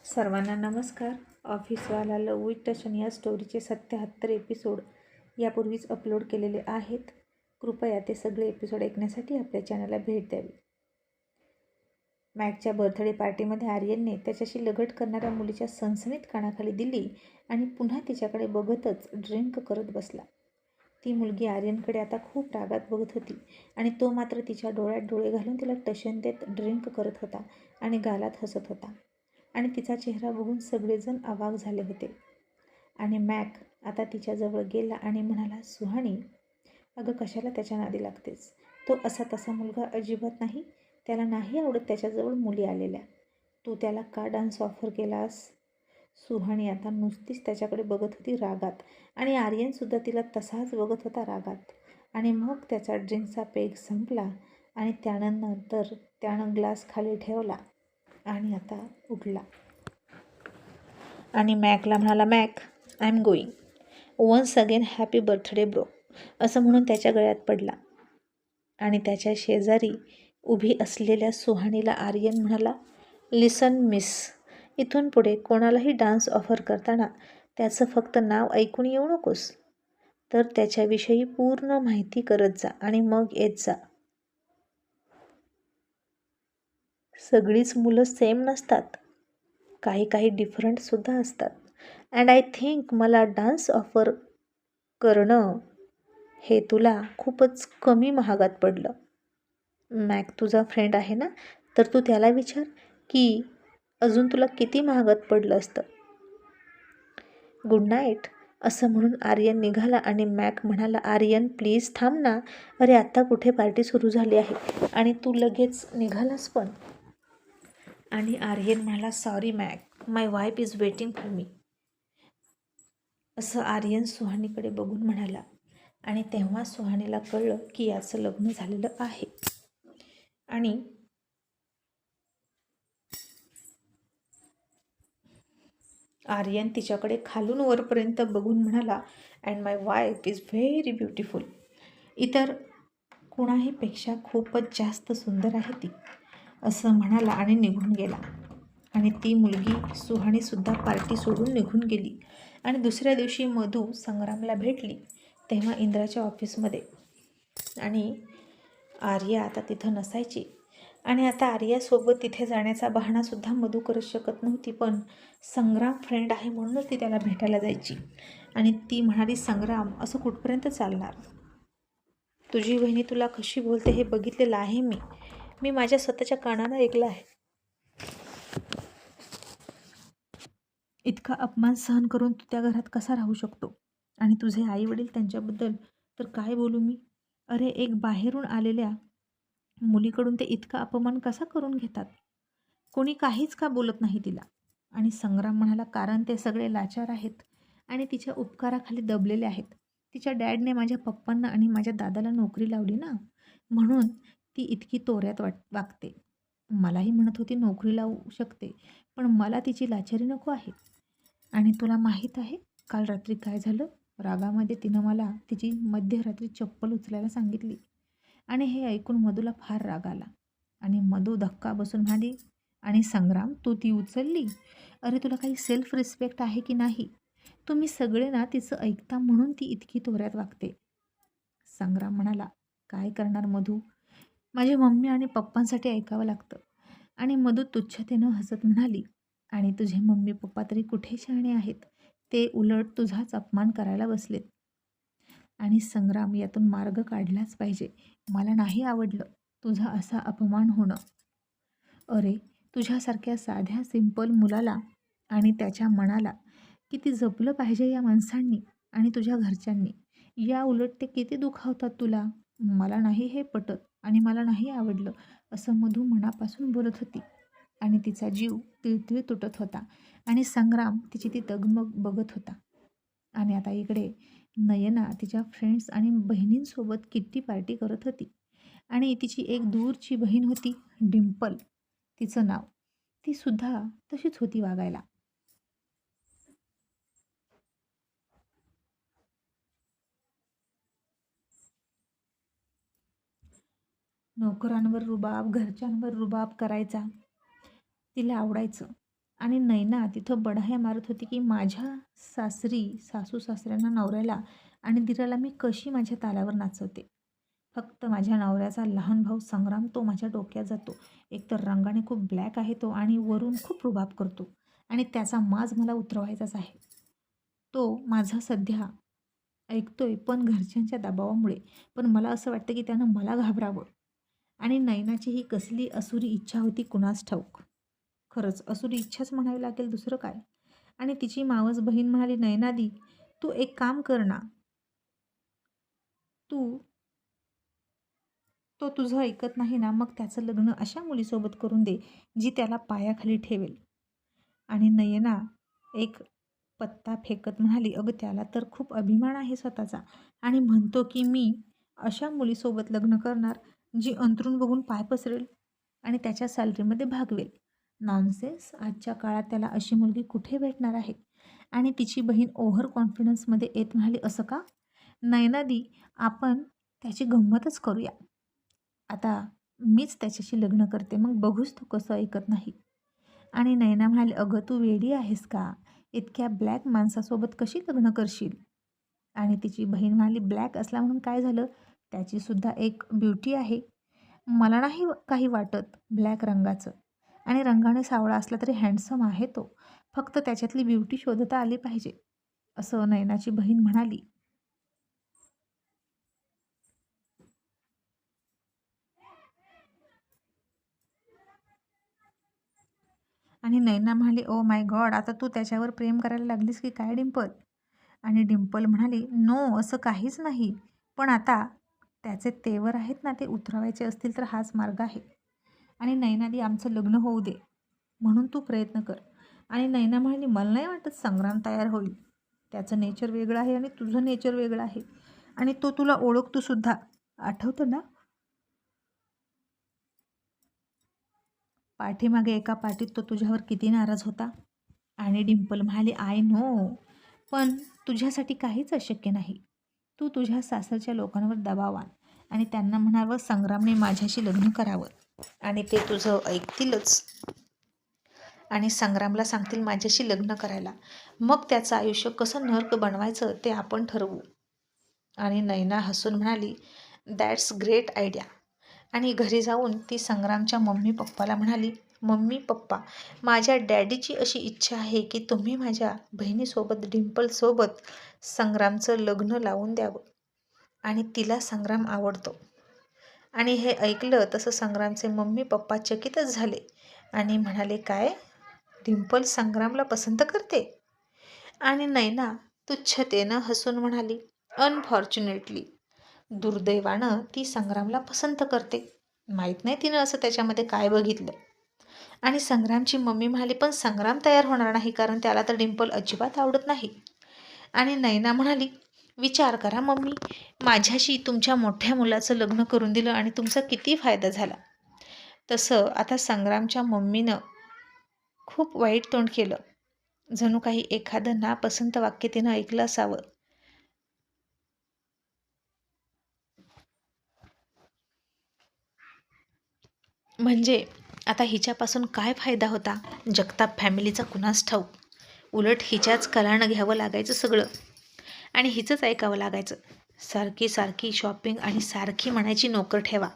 सर्वांना नमस्कार. ऑफिसवाला लव विथ टशन या स्टोरीचे 77 एपिसोड यापूर्वीच अपलोड केलेले आहेत. कृपया ते सगळे एपिसोड ऐकण्यासाठी आपल्या चॅनलला भेट द्यावी. मॅकच्या बर्थडे पार्टीमध्ये आर्यनने त्याच्याशी लगट करणाऱ्या मुलीच्या सनसनीत कानाखाली दिली आणि पुन्हा तिच्याकडे बघतच ड्रिंक करत बसला. ती मुलगी आर्यनकडे आता खूप रागात बघत होती आणि तो मात्र तिच्या डोळ्यात डोळे घालून तिला टशन देत ड्रिंक करत होता आणि गालात हसत होता. आणि तिचा चेहरा बघून सगळेजण अवाक झाले होते. आणि मॅक आता तिच्याजवळ गेला आणि म्हणाला, सुहाणी, अगं कशाला त्याच्या नादी लागतेस? तो असा तसा मुलगा अजिबात नाही. त्याला नाही आवडत त्याच्याजवळ मुली आलेल्या. तू त्याला का डान्स ऑफर केलास? सुहाणी आता नुसतीच त्याच्याकडे बघत होती रागात आणि आर्यनसुद्धा तिला तसाच बघत होता रागात. आणि मग त्याचा ड्रिंकचा पेग संपला आणि त्यानंतर त्यानं ग्लास खाली ठेवला आणि आता उठला आणि मॅकला म्हणाला, Mac, I am going. Once again happy birthday bro, असं म्हणून त्याच्या गळ्यात पडला. आणि त्याच्या शेजारी उभी असलेल्या सुहाणीला आर्यन म्हणाला, लिसन मिस, इथून पुढे कोणालाही डान्स ऑफर करताना त्याचं फक्त नाव ऐकून येऊ नकोस, तर त्याच्याविषयी पूर्ण माहिती करत जा आणि मग येत जा. सगळीच मुलं सेम नसतात, काही डिफरंटसुद्धा असतात. अँड आय थिंक मला डान्स ऑफर करणं हे तुला खूपच कमी महागात पडलं. मॅक तुझा फ्रेंड आहे ना, तर तू त्याला विचार की अजून तुला किती महागात पडलं असतं. गुड नाईट, असं म्हणून आर्यन निघाला आणि मॅक म्हणाला, आर्यन प्लीज थांब ना. अरे आत्ता कुठे पार्टी सुरू झाली आहे आणि तू लगेच निघालास पण. आणि आर्यन म्हणाला, sorry Mac, my wife is waiting for me, असं आर्यन सुहाणीकडे बघून म्हणाला. आणि तेव्हा सुहाणीला कळलं की याचं लग्न झालेलं आहे. आणि आर्यन तिच्याकडे खालून वरपर्यंत बघून म्हणाला, and my wife is very beautiful. इतर कुणाहीपेक्षा खूपच जास्त सुंदर आहे ती, असं म्हणाला आणि निघून गेला. आणि ती मुलगी सुहाणीसुद्धा पार्टी सोडून निघून गेली. आणि दुसऱ्या दिवशी मधू संग्रामला भेटली तेव्हा इंद्राच्या ऑफिसमध्ये. आणि आर्या आता तिथं नसायची. आणि आता आर्यासोबत तिथे जाण्याचा बहाणासुद्धा मधू करत शकत नव्हती. पण संग्राम फ्रेंड आहे म्हणूनच ती त्याला भेटायला जायची. आणि ती म्हणाली, संग्राम, असं कुठपर्यंत चालणार? तुझी बहिणी तुला कशी बोलते हे बघितलेलं आहे मी माझ्या स्वतःच्या कानानं ऐकलं आहे. इतका अपमान सहन करून तू त्या घरात कसा राहू शकतो? आणि तुझे आई वडील, त्यांच्याबद्दल तर काय बोलू मी? अरे एक बाहेरून आलेल्या मुलीकडून ते इतका अपमान कसा करून घेतात? कोणी काहीच का बोलत नाही तिला? आणि संग्राम म्हणाला, कारण ते सगळे लाचार आहेत आणि तिच्या उपकाराखाली दबलेले आहेत. तिच्या डॅडने माझ्या पप्पांना आणि माझ्या दादाला नोकरी लावली ना, म्हणून ती इतकी तोऱ्यात वागते. मलाही म्हणत होती नोकरी लावू शकते, पण मला तिची लाचारी नको आहे. आणि तुला माहीत आहे काल रात्री काय झालं? रागामध्ये तिनं मला तिची मध्यरात्री चप्पल उचलायला सांगितली. आणि हे ऐकून मधूला फार राग आला. आणि मधू धक्का बसून म्हणाली, आणि संग्राम, तू ती उचलली? अरे तुला काही सेल्फ रिस्पेक्ट आहे की नाही? तुम्ही सगळे ना तिचं ऐकता म्हणून ती इतकी तोऱ्यात वागते. संग्राम म्हणाला, काय करणार मधू, माझी मम्मी आणि पप्पांसाठी ऐकावं लागतं. आणि मधू तुच्छतेनं हसत म्हणाली, आणि तुझे मम्मी पप्पा तरी कुठे शहाणे आहेत, ते उलट तुझाच अपमान करायला बसलेत. आणि संग्राम, यातून मार्ग काढलाच पाहिजे. मला नाही आवडलं तुझा असा अपमान होणं. अरे तुझ्यासारख्या साध्या सिंपल मुलाला आणि त्याच्या मनाला किती जपलं पाहिजे या माणसांनी आणि तुझ्या घरच्यांनी. या उलट ते किती दुखावतात तुला. मला नाही हे पटत आणि मला नाही आवडलं, असं मधू मनापासून बोलत होती. आणि तिचा जीव तिळतिळ तुटत होता. आणि संग्राम तिची ती डगमग बघत होता. आणि आता इकडे नयना तिच्या फ्रेंड्स आणि बहिणींसोबत किट्टी पार्टी करत होती. आणि तिची एक दूरची बहीण होती, डिम्पल तिचं नाव. ती सुद्धा तशीच होती वागायला. नोकरांवर रुबाब, घरच्यांवर रुबाब करायचा तिला आवडायचं. आणि नैना तिथं बढाया मारत होती की माझ्या सासू सासऱ्यांना, नवऱ्याला आणि दिराला मी कशी माझ्या तालावर नाचवते. फक्त माझ्या नवऱ्याचा लहान भाऊ संग्राम तो माझ्या डोक्यात जातो. एकतर रंगाने खूप ब्लॅक आहे तो आणि वरून खूप रुबाब करतो आणि त्याचा माज मला उतरवायचाच आहे. तो माझा सध्या ऐकतोय पण घरच्यांच्या दबावामुळे. पण मला असं वाटतं की त्यानं मला घाबरावं. आणि नयनाची ही कसली असुरी इच्छा होती कुणास ठाऊक. खरंच असुरी इच्छाच म्हणावी लागेल, दुसरं काय. आणि तिची मावस बहीण म्हणाली, "नयनादी, तू एक काम कर ना. तू तो तुझं ऐकत नाही ना, मग त्याचं लग्न अशा मुलीसोबत करून दे, जी त्याला पायाखाली ठेवेल." आणि नयना एक पत्ता फेकत म्हणाली, "अगं त्याला तर खूप अभिमान आहे स्वतःचा आणि म्हणतो की मी अशा मुलीसोबत लग्न करणार, जी अंथरूण बघून पाय पसरेल आणि त्याच्या सॅलरीमध्ये भागवेल. नॉनसेन्स! आजच्या काळात त्याला अशी मुलगी कुठे भेटणार आहे?" आणि तिची बहीण ओव्हर कॉन्फिडन्समध्ये येत म्हणाली, "असं का? नयनादी, आपण त्याची गंमतच करूया. आता मीच त्याच्याशी लग्न करते, मग बघूच तू कसं ऐकत नाही." आणि नयना म्हणाली, "अगं तू वेडी आहेस का? इतक्या ब्लॅक माणसासोबत कशी लग्न करशील?" आणि तिची बहीण म्हणाली, "ब्लॅक असला म्हणून काय झालं? त्याचीसुद्धा एक ब्युटी आहे. मला नाही काही वाटत ब्लॅक रंगाचं. आणि रंगाने सावळा असला तरी हँडसम आहे तो. फक्त त्याच्यातली ब्युटी शोधता आली पाहिजे." असं नयनाची बहीण म्हणाली. आणि नैना म्हणाली, "ओ माय गॉड, आता तू त्याच्यावर प्रेम करायला लागलीस की काय डिंपल?" आणि डिंपल म्हणाली, "नो, असं काहीच नाही. पण आता त्याचे तेवर आहेत ना, ते उतरवायचे असतील तर हाच मार्ग आहे. आणि नैनादी, आमचं लग्न होऊ दे, म्हणून तू प्रयत्न कर." आणि नैना म्हणाली, "मला नाही वाटत संग्राम तयार होईल. त्याचं नेचर वेगळं आहे आणि तुझं नेचर वेगळं आहे. आणि तो तुला ओळखतो सुद्धा. आठवतं ना, पाठीमागे एका पार्टीत तो तुझ्यावर किती नाराज होता?" आणि डिंपल म्हणाली, "आय नो, पण तुझ्यासाठी काहीच अशक्य नाही. तू तुझ्या सासरच्या लोकांवर दबाव आण आणि त्यांना म्हणावं संग्रामने माझ्याशी लग्न करावं आणि ते तुझं ऐकतीलच आणि संग्रामला सांगतील माझ्याशी लग्न करायला. मग त्याचं आयुष्य कसं नर्क बनवायचं ते आपण ठरवू." आणि नैना हसून म्हणाली, "दॅट्स ग्रेट आयडिया." आणि घरी जाऊन ती संग्रामच्या मम्मी पप्पाला म्हणाली, "मम्मी पप्पा, माझ्या डॅडीची अशी इच्छा आहे की तुम्ही माझ्या बहिणीसोबत डिंपलसोबत संग्रामचं लग्न लावून द्यावं आणि तिला संग्राम आवडतो." आणि हे ऐकलं तसं संग्रामचे मम्मी पप्पा चकितच झाले आणि म्हणाले, "काय? डिंपल संग्रामला पसंत करते?" आणि नैना तुच्छतेनं हसून म्हणाली, "अनफॉर्च्युनेटली, दुर्दैवानं ती संग्रामला पसंत करते. माहीत नाही तिनं असं त्याच्यामध्ये काय बघितलं." आणि संग्रामची मम्मी म्हणाली, "पण संग्राम तयार होणार नाही, कारण त्याला तर डिंपल अजिबात आवडत नाही." आणि नैना म्हणाली, "विचार करा मम्मी, माझ्याशी तुमच्या मोठ्या मुलाचं लग्न करून दिलं आणि तुमचा किती फायदा झाला." तसं आता संग्रामच्या मम्मीनं खूप वाईट तोंड केलं. जणू काही एखादं नापसंत वाक्य तिनं ऐकलं असावं. म्हणजे आता हिच्यापासून काय फायदा होता जगताप फॅमिलीचा कुणास ठाऊक. उलट हिच्याच कलानं घ्यावं लागायचं सगळं आणि हिचंच ऐकावं लागायचं. सारखी सारखी शॉपिंग आणि सारखी म्हणायची नोकर ठेवा,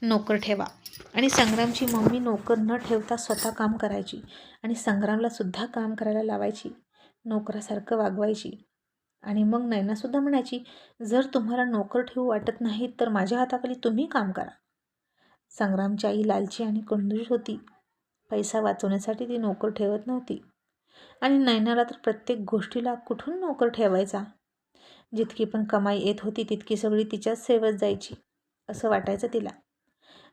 नोकर ठेवा. आणि संग्रामची मम्मी नोकर न ठेवता स्वतः काम करायची आणि संग्रामलासुद्धा काम करायला लावायची, नोकरासारखं वागवायची. आणि मग नैनासुद्धा म्हणायची, "जर तुम्हाला नोकर ठेवू वाटत नाही तर माझ्या हाताखाली तुम्ही काम करा." संग्रामची आई लालची आणि कंजूस होती. पैसा वाचवण्यासाठी ती नोकर ठेवत नव्हती. आणि नैनाला तर प्रत्येक गोष्टीला कुठून नोकर ठेवायचा. जितकी पण कमाई येत होती तितकी सगळी तिच्याच सेवेत जायची असं वाटायचं तिला.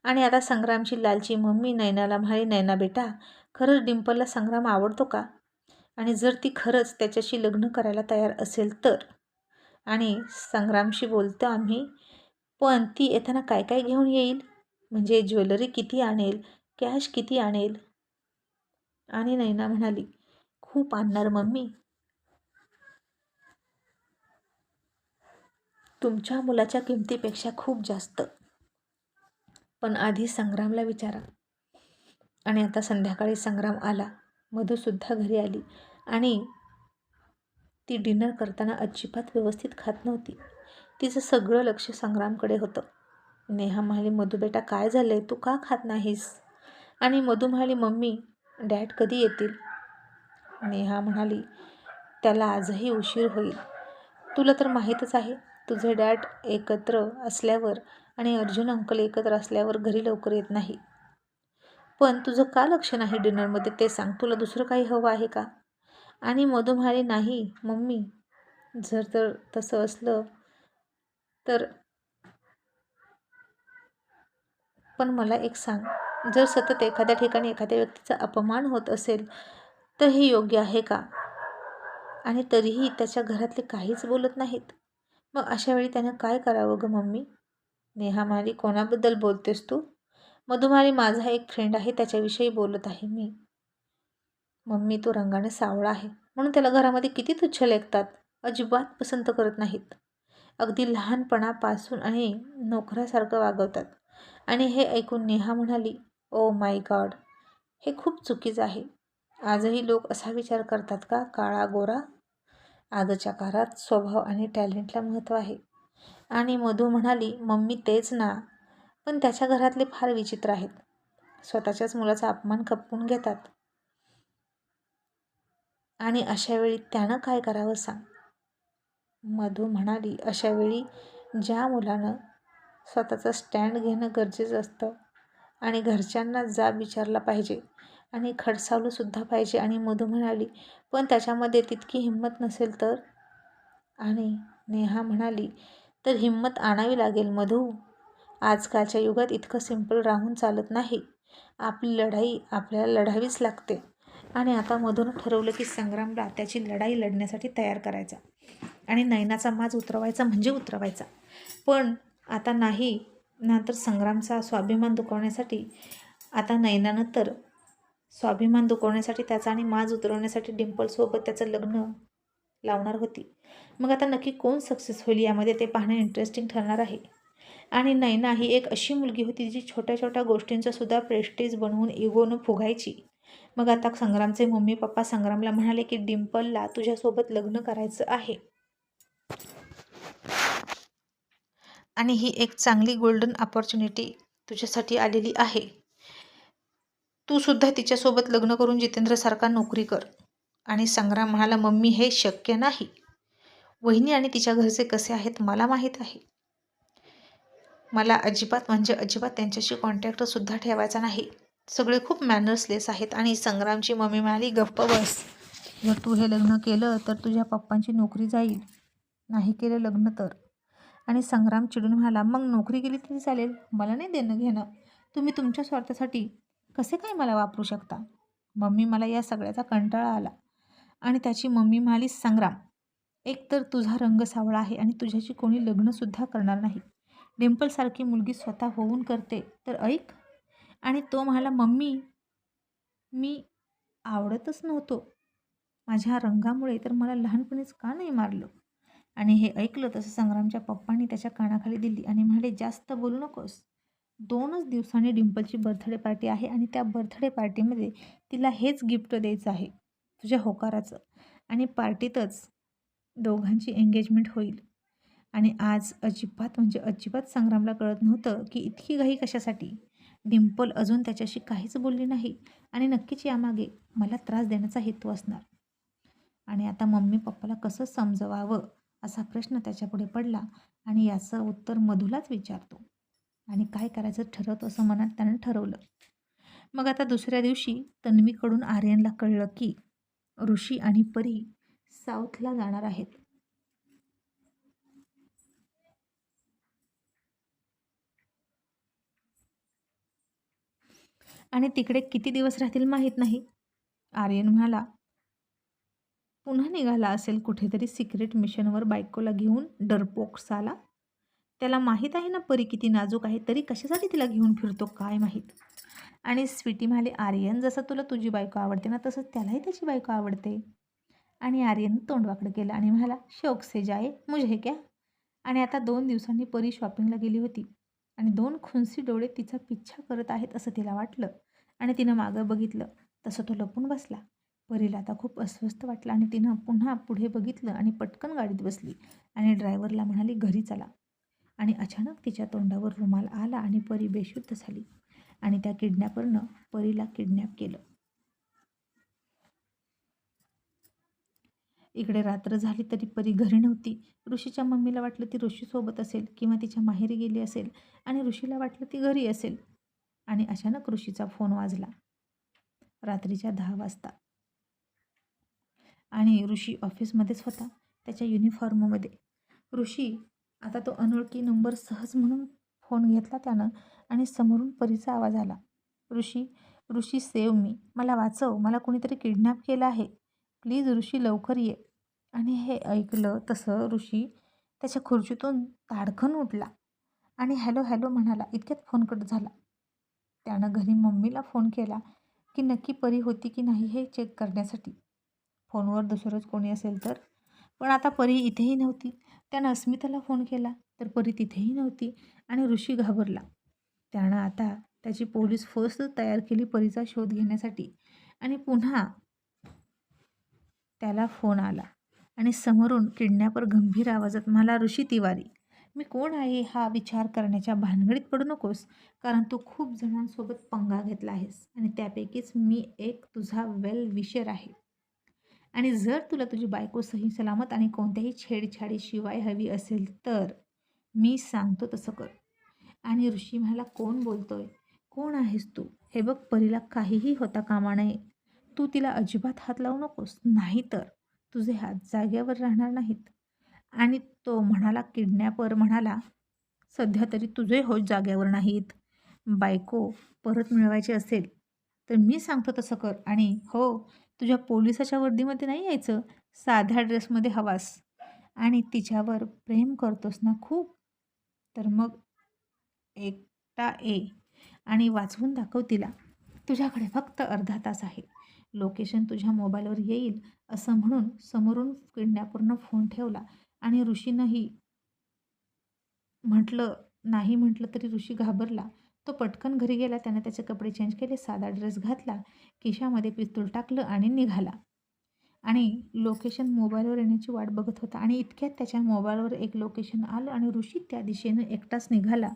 आणि आता संग्रामची लालची मम्मी नैनाला म्हणाली, "नैना बेटा, खरंच डिंपलला संग्राम आवडतो का? आणि जर ती खरंच त्याच्याशी लग्न करायला तयार असेल तर? आणि संग्रामशी बोलतो आम्ही, पण ती येताना काय काय घेऊन येईल? म्हणजे ज्वेलरी किती आणेल? कॅश किती आणेल?" आणि नैना म्हणाली, "खूप आणणार मम्मी. तुमच्या मुलाच्या किमतीपेक्षा खूप जास्त. पण आधी संग्रामला विचारा." आणि आता संध्याकाळी संग्राम आला. मधूसुद्धा घरी आली आणि ती डिनर करताना अजिबात व्यवस्थित खात नव्हती. तिचं सगळं लक्ष संग्रामकडे होतं. नेहा म्हणाली, मधू बेटा काय झालंय, तू का खात नाहीस? आणि मधू म्हणाली, मम्मी डॅड कधी येतील? नेहा म्हणाली, त्याला आजही उशीर होईल. तुला तर माहीतच आहे, तुझे डॅड एकत्र असल्यावर आणि अर्जुन अंकल एकत्र असल्यावर घरी लवकर येत नाही. पण तुझं का लक्ष नाही डिनरमध्ये ते सांग, तुला दुसरं काही हवं आहे का? आणि मधू म्हणाली, नाही मम्मी, जर तर तसं असलं तर पण मला एक सांग, जर सतत एखाद्या ठिकाणी एखाद्या व्यक्तीचा अपमान होत असेल तर हे योग्य आहे का? आणि तरीही त्याच्या घरातले काहीच बोलत नाहीत. मग अशा वेळी त्यानं काय करावं गं मम्मी? नेहा म्हणाली, कोणाबद्दल बोलतेस तू? मधू म्हणाली, माझा एक फ्रेंड आहे त्याच्याविषयी बोलत आहे मी. मम्मी तो रंगाने सावळा आहे म्हणून त्याला घरामध्ये किती तुच्छ लेखतात, अजिबात पसंत करत नाहीत. अगदी लहानपणापासून आणि नोकरासारखं वागवतात. आणि हे ऐकून नेहा म्हणाली, ओ माय गॉड, हे खूप चुकीचं आहे. आजही लोक असा विचार करतात का, काळा गोरा? आजच्या काळात स्वभाव आणि टॅलेंटला महत्त्व आहे. आणि मधू म्हणाली, मम्मी तेच ना, पण त्याच्या घरातले फार विचित्र आहेत. स्वतःच्याच मुलाचा अपमान खपवून घेतात. आणि अशा वेळी त्यानं काय करावं सांग? मधू म्हणाली, अशा वेळी ज्या मुलानं स्वतःचा स्टँड घेणं गरजेचं असतं आणि घरच्यांना जाब विचारला पाहिजे आणि खडसावलंसुद्धा पाहिजे. आणि मधू म्हणाली, पण त्याच्यामध्ये तितकी हिंमत नसेल तर? आणि नेहा म्हणाली, तर हिंमत आणावी लागेल मधू. आजकालच्या युगात इतकं सिंपल राहून चालत नाही. आपली लढाई आपल्याला लढावीच लागते. आणि आता मधूनं ठरवलं की संग्रामला त्याची लढाई लढण्यासाठी तयार करायचा आणि नयनाचा माज उतरवायचा म्हणजे उतरवायचा. पण आता नाही, नंतर संग्रामचा स्वाभिमान दुखवण्यासाठी, आता नयनानं तर स्वाभिमान दुखवण्यासाठी त्याचा आणि माज उतरवण्यासाठी डिम्पलसोबत त्याचं लग्न लावणार होती. मग आता नक्की कोण सक्सेस होईल यामध्ये ते पाहणं इंटरेस्टिंग ठरणार आहे. आणि नयना ही एक अशी मुलगी होती जी छोट्या छोट्या गोष्टींचं सुद्धा प्रेस्टीज बनवून इगोनं फुगायची. मग आता संग्रामचे मम्मी पप्पा संग्रामला म्हणाले की डिम्पलला तुझ्यासोबत लग्न करायचं आहे आणि ही एक चांगली गोल्डन अपॉर्च्युनिटी तुझ्यासाठी आलेली आहे. तू सुद्धा तिच्यासोबत लग्न करून जितेंद्रसारखा नोकरी कर. आणि संग्राम म्हणाला, मम्मी हे शक्य नाही. वहिनी आणि तिच्या घरचे कसे आहेत मला माहीत आहे. मला अजिबात म्हणजे अजिबात त्यांच्याशी कॉन्टॅक्टसुद्धा ठेवायचा नाही. सगळे खूप मॅनर्सलेस आहेत. आणि संग्रामची मम्मी म्हणाली, गप्प बस. जर तू हे लग्न केलं तर तुझ्या पप्पांची नोकरी जाईल, नाही केलं लग्न तर. आणि संग्राम चिडून म्हणाला, मग नोकरी केली तरी चालेल, मला नाही देणं घेणं. तुम्ही तुमच्या स्वार्थासाठी कसे काय मला वापरू शकता? मम्मी मला या सगळ्याचा कंटाळा आला. आणि त्याची मम्मी म्हणाली, संग्राम, एक तर तुझा रंग सावळा आहे आणि तुझ्याशी कोणी लग्नसुद्धा करणार नाही. डिम्पलसारखी मुलगी स्वतः होऊन करते तर ऐक. आणि तो म्हणाला, मम्मी मी आवडतच नव्हतो, माझ्या रंगामुळे तर मला लहानपणीच का नाही मारलं? आणि हे ऐकलं तसं संग्रामच्या पप्पांनी त्याच्या कानाखाली दिली आणि म्हणाले, जास्त बोलू नकोस. 2च दिवसांनी डिम्पलची बर्थडे पार्टी आहे आणि त्या बर्थडे पार्टीमध्ये तिला हेच गिफ्ट द्यायचं आहे, तुझ्या होकाराचं. आणि पार्टीतच दोघांची एंगेजमेंट होईल. आणि आज अजिबात म्हणजे अजिबात संग्रामला कळत नव्हतं की इतकी घाई कशासाठी. डिम्पल अजून त्याच्याशी काहीच बोलली नाही आणि नक्कीच यामागे मला त्रास देण्याचा हेतू असणार. आणि आता मम्मी पप्पाला कसं समजवावं असा प्रश्न त्याच्यापुढे पडला. आणि याचं उत्तर मधूलाच विचारतो आणि काय करायचं ठरवतो असं मनात त्यानं ठरवलं. मग आता दुसऱ्या दिवशी तन्वीकडून आर्यनला कळलं की ऋषी आणि परी साऊथला जाणार आहेत. आणि तिकडे किती दिवस राहतील माहीत नाही. आर्यन म्हणाला, पुन्हा निघाला असेल कुठेतरी सिक्रेट मिशनवर बायकोला घेऊन, डरपोक साला. त्याला माहीत आहे ना परी किती नाजूक आहे, तरी कशासाठी तिला घेऊन फिरतो काय माहीत. आणि स्वीटी म्हणाले, आर्यन, जसं तुला तुझी बायको आवडते ना तसंच त्यालाही त्याची बायको आवडते. आणि आर्यन तोंड वाकडं केलं आणि म्हणाला, शौक से जाए मुझे क्या. आणि आता 2 दिवसांनी परी शॉपिंगला गेली होती आणि 2 खुन्सी डोळे तिचा पिच्छा करत आहेत असं तिला वाटलं. आणि तिनं मागं बघितलं तसं तो लपून बसला. परीला आता खूप अस्वस्थ वाटलं आणि तिनं पुन्हा पुढे बघितलं आणि पटकन गाडीत बसली आणि ड्रायव्हरला म्हणाली घरी चला. आणि अचानक तिच्या तोंडावर रुमाल आला आणि परी बेशुद्ध झाली आणि त्या किडनॅपरनं परीला किडनॅप केलं. इकडे रात्र झाली तरी परी घरी नव्हती. ऋषीच्या मम्मीला वाटलं ती ऋषीसोबत असेल किंवा तिच्या माहेरी गेली असेल आणि ऋषीला वाटलं ती घरी असेल. आणि अचानक ऋषीचा फोन वाजला रात्रीच्या 10 वाजता. आणि ऋषी ऑफिसमध्येच होता त्याच्या युनिफॉर्ममध्ये. ऋषी आता तो अनोळखी नंबर सहज म्हणून फोन घेतला त्यानं आणि समोरून परीचा आवाज आला. ऋषी ऋषी सेव्ह मी, मला वाचव, मला कोणीतरी किडनॅप केलं आहे, प्लीज ऋषी लवकर ये. आणि हे ऐकलं तसं ऋषी त्याच्या खुर्चीतून ताडखन उठला आणि हॅलो हॅलो म्हणाला. इतक्यात फोन कट झाला. त्यानं घरी मम्मीला फोन केला की नक्की परी होती की नाही हे चेक करण्यासाठी. फोनवर दुसरंच कोणी असेल तर. पण आता परी इथेही नव्हती. त्यानं अस्मिताला फोन केला तर परी तिथेही नव्हती आणि ऋषी घाबरला. त्यानं आता त्याची पोलीस फौज तयार केली परीचा शोध घेण्यासाठी. आणि पुन्हा त्याला फोन आला आणि समोरून किडनॅपर गंभीर आवाजात, मला ऋषी तिवारी, मी कोण आहे हा विचार करण्याच्या भानगडीत पडू नकोस, कारण तू खूप जणांसोबत पंगा घेतला आहेस आणि त्यापैकीच मी एक तुझा वेल विशर आहे. आणि जर तुला तुझी बायको सही सलामत आणि कोणत्याही छेडछाडीशिवाय हवी असेल तर मी सांगतो तसं कर. आणि ऋषी म्हणाला, कोण बोलतोय, कोण आहेस तू? हे बघ, परीला काहीही होता कामा नये. तू तिला अजिबात हात लावू नकोस, नाहीतर तुझे हात जागेवर राहणार नाहीत. आणि तो म्हणाला, किडनॅपर म्हणाला, सध्या तरी तुझे होत जागेवर नाहीत. बायको परत मिळवायची असेल तर मी सांगतो तसं कर. आणि हो, तुझ्या पोलिसाच्या वर्दीमध्ये नाही यायचं, साध्या ड्रेसमध्ये हवास. आणि तिच्यावर प्रेम करतोस ना खूप, तर मग एकटा ये आणि वाचवून दाखव तिला. तुझ्याकडे फक्त अर्धा तास आहे, लोकेशन तुझ्या मोबाईलवर येईल. असं म्हणून समोरून किडनॅपरनं फोन ठेवला. आणि ऋषीनंही नाही म्हटलं तरी ऋषी घाबरला. तो पटकन घरी गेला. त्याने त्याचे कपडे चेंज केले, साधा ड्रेस घातला, खिशामध्ये पिस्तूल टाकलं आणि निघाला. आणि लोकेशन मोबाईलवर येण्याची वाट बघत होता. आणि इतक्यात त्याच्या मोबाईलवर एक लोकेशन आलं आणि ऋषी त्या दिशेनं एकटाच निघाला.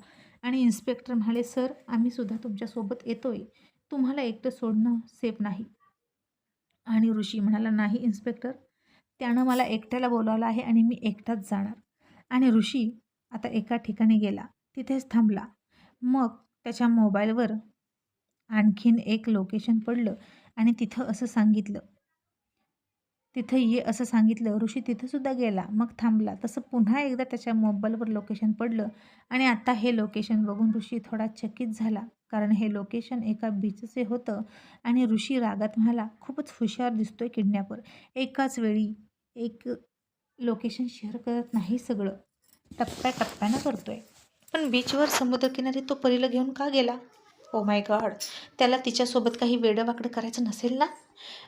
आणि इन्स्पेक्टर म्हणाले, सर आम्ही सुद्धा तुमच्यासोबत येतोय, तुम्हाला एकटं सोडणं सेफ नाही. आणि ऋषी म्हणाला, नाही इन्स्पेक्टर, त्यानं मला एकट्याला बोलावलं आहे आणि मी एकटाच जाणार. आणि ऋषी आता एका ठिकाणी गेला, तिथेच थांबला. मग त्याच्या मोबाईलवर आणखीन एक लोकेशन पडलं आणि तिथं असं सांगितलं, तिथं ये असं सांगितलं. ऋषी तिथंसुद्धा गेला, मग थांबला. तसं पुन्हा एकदा त्याच्या मोबाईलवर लोकेशन पडलं आणि आता हे लोकेशन बघून ऋषी थोडा चकित झाला, कारण हे लोकेशन एका बीचचे होतं. आणि ऋषी रागात म्हणाला, खूपच हुशार दिसतोय किडनॅपर, एकाच वेळी एक लोकेशन शेअर करत नाही, सगळं टप्प्याटप्प्यानं करतोय. पण बीचवर समुद्रकिनारी तो परीला घेऊन का गेला? ओ माय गॉड, त्याला तिच्यासोबत काही वेडंवाकडं करायचं नसेल ना?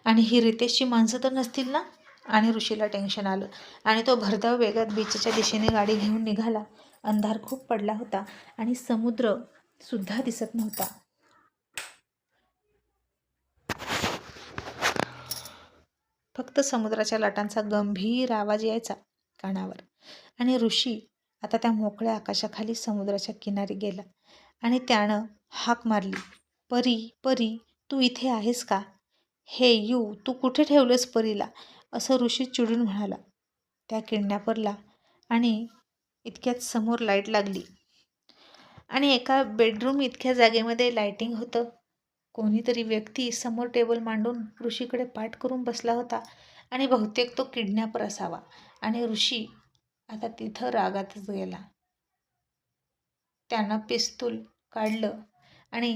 आणि ही रितेशची माणसं तर नसतील ना? आणि ऋषीला टेन्शन आलं आणि तो भरधाव वेगात बीचच्या दिशेने गाडी घेऊन निघाला. अंधार खूप पडला होता आणि समुद्र सुद्धा दिसत नव्हता. फक्त समुद्राच्या लाटांचा गंभीर आवाज यायचा कानावर. आणि ऋषी आता त्या मोकळ्या आकाशाखाली समुद्राच्या किनारी गेला आणि त्यानं हाक मारली, परी, परी, तू इथे आहेस का? हे तू कुठे ठेवलंस परीला? असं ऋषी चिडून म्हणाला त्या किडनॅपरला. आणि इतक्यात समोर लाईट लागली आणि एका बेडरूम इतक्या जागेमध्ये लाईटिंग होतं. कोणीतरी व्यक्ती समोर टेबल मांडून ऋषीकडे पाठ करून बसला होता आणि बहुतेक तो किडनॅपर असावा. आणि ऋषी आता तिथं रागातच गेला. त्यानं पिस्तूल काढलं आणि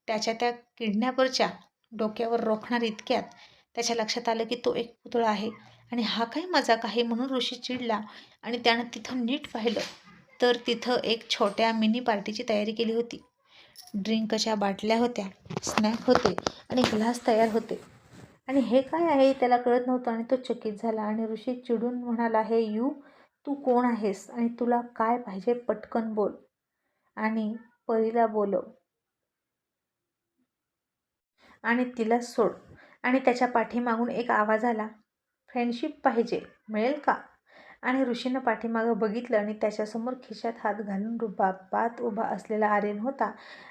त्या किडनॅपरच्या डोक्यावर रोखणार इतक्यात त्याच्या लक्षात आलं की तो एक पुतळा आहे आणि हा काय मजाक आहे, म्हणून ऋषी चिडला. आणि त्यानं तिथं नीट पाहिलं तर तिथं एक छोट्या मिनी पार्टीची तयारी केली होती. ड्रिंकच्या बाटल्या होत्या, स्नॅक होते आणि ग्लास तयार होते. आणि हे काय आहे त्याला कळत नव्हतं आणि तो चकित झाला. आणि ऋषी चिडून म्हणाला, हे तू कोण आहेस आणि तुला काय पाहिजे, पटकन बोल आणि परीला बोलव आणि तिला सोड. आणि त्याच्या पाठीमागून एक आवाज आला, फ्रेंडशिप पाहिजे, मिळेल का? आणि ऋषीनं पाठीमागं बघितलं आणि त्याच्यासमोर खिशात हात घालून रुबाबात उभा असलेला आर्यन होता.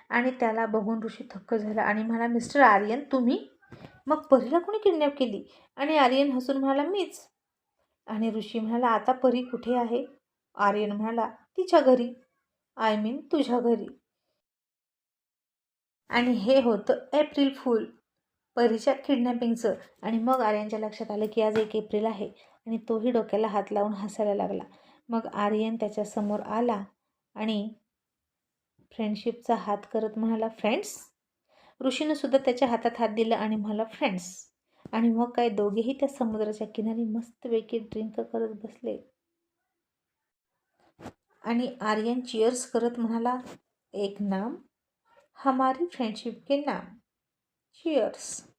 आणि त्याला बघून ऋषी थक्क झाला आणि म्हणाला, मिस्टर आर्यन तुम्ही? मग परीला कोणी किडनॅप केली? आणि आर्यन हसून म्हणाला, मीच. आणि ऋषी म्हणाला, आता परी कुठे आहे? आर्यन म्हणाला, तिच्या घरी. आय मीन तुझ्या घरी. आणि हे होतं एप्रिल फूल, परीच्या किडनॅपिंगचं. आणि मग आर्यनच्या लक्षात आलं की आज 1 एप्रिल आहे आणि तोही डोक्याला हात लावून हसायला लागला. मग आर्यन त्याच्यासमोर आला आणि फ्रेंडशिपचा हात करत म्हणाला, फ्रेंड्स? ऋषीनं सुद्धा त्याच्या हातात हात दिला आणि म्हणाला, फ्रेंड्स. आणि मग काय दोघेही त्या समुद्राच्या किनारी मस्तपैकी ड्रिंक करत बसले. आणि आर्यन चिअर्स करत म्हणाला, एक नाम, हमारी फ्रेंडशिप के नाम, चिअर्स.